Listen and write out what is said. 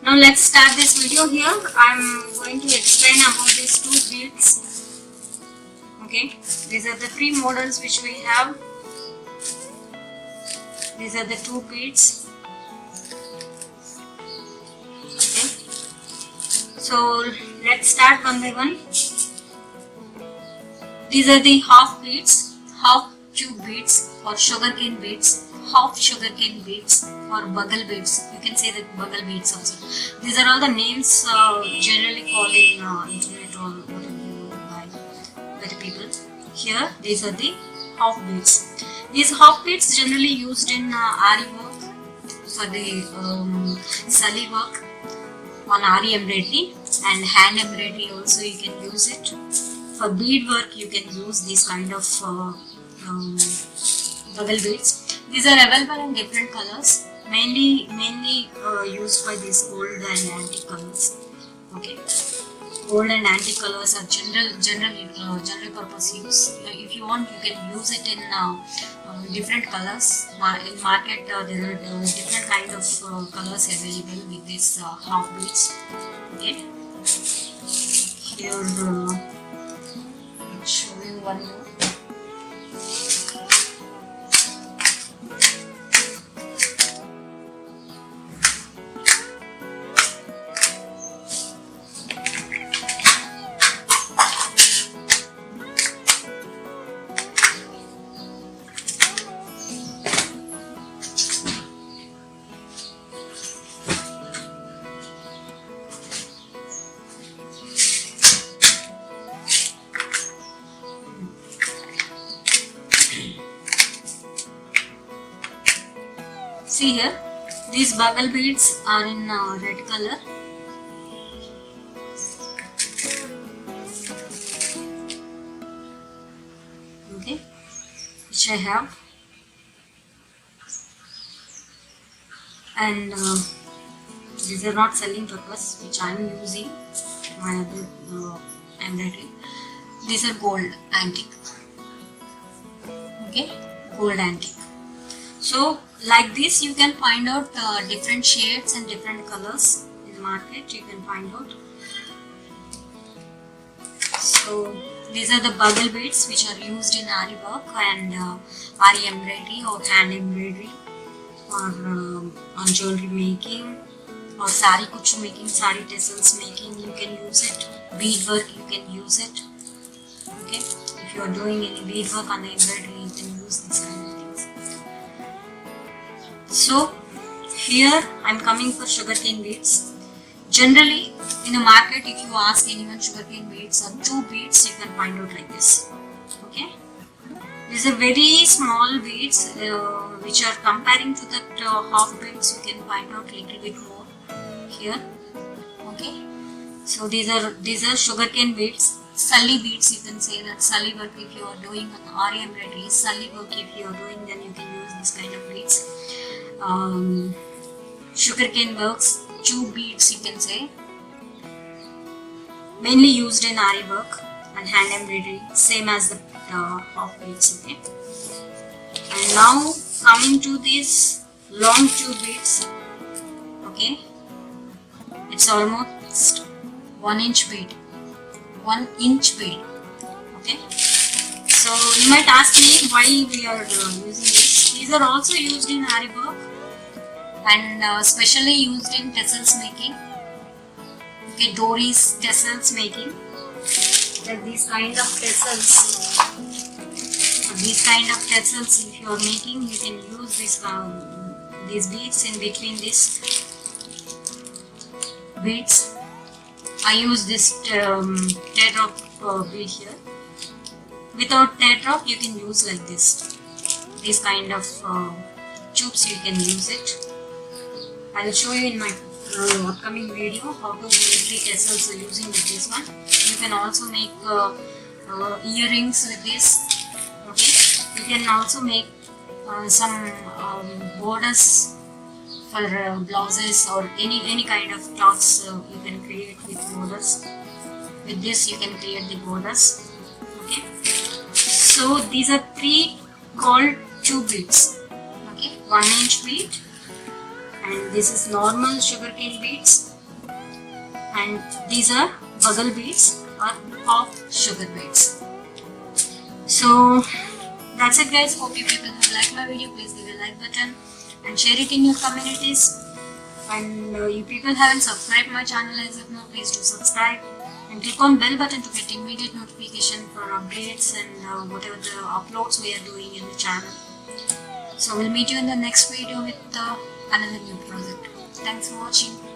Now let's start this video. Here I'm going to explain about these two beads. Okay, these are the three models which we have. These are the two beads. Okay, so let's start one by one. These are the half beads, half tube beads or sugarcane beads, half sugarcane beads or bugle beads. You can say that bugle beads also. These are all the names generally called in internet or whatever by the people. Here, these are the half beads. These half beads generally used in Aari work, for the Sali work, on Aari embroidery and hand embroidery also you can use it. For bead work you can use these kind of bugle beads. These are available in different colors, mainly used by these gold and antique colors. Okay, gold and antique colors are general purpose use. If you want, you can use it in different colors. In market there are different kind of colors available with these half beads. Okay, here I'll show you one more. See here, these bugle beads are in red color. Okay, which I have, and these are not selling purpose, which I am using my other embroidery. These are gold antique. Okay, gold antique. So like this you can find out different shades and different colors in the market. You can find out. So these are the bugle beads which are used in Aari work and Aari embroidery or hand embroidery or on jewelry making or sari kuchu making, sari tassels making. You can use it. Bead work you can use it. Okay, if you are doing any bead work on the embroidery you can use this kind of things. So here I am coming for sugarcane beads. Generally in the market, if you ask anyone sugarcane beads or two beads, you can find out like this. Okay, these are very small beads which are comparing to that half beads. You can find out little bit more here. Okay, so these are sugarcane beads. Sali beads, you can say that. Sali work if you are doing an Aari embroidery, Sali work if you are doing, then you can use this kind of beads. Sugarcane works, tube beads you can say, mainly used in Aari work and hand embroidery, same as the half beads. Okay, and now coming to these long tube beads. Okay, it's almost 1 inch bead. 1 inch bead. Okay, so you might ask me why we are using this. These are also used in Aari work and specially used in tassels making. Okay, dories, tassels making. Like these kind of tassels. These kind of tassels, if you are making, you can use this these beads in between these beads. I use this teardrop bead here. Without teardrop, you can use like this. These kind of tubes you can use it. I will show you in my upcoming video how to make the tassels using with this one. You can also make earrings with this. Okay, you can also make some borders for blouses or any kind of cloths you can create with borders. With this you can create the borders. Okay, so these are three called tube beads. Okay, 1 inch bead, and this is normal sugarcane beads, and these are bugle beads or half sugar beads. So that's it guys. Hope you people have liked my video. Please give a like button and share it in your communities. And you people haven't subscribed my channel as of now, please do subscribe and click on bell button to get immediate notification for updates and whatever the uploads we are doing in the channel. So we'll meet you in the next video with another new project. Thanks for watching.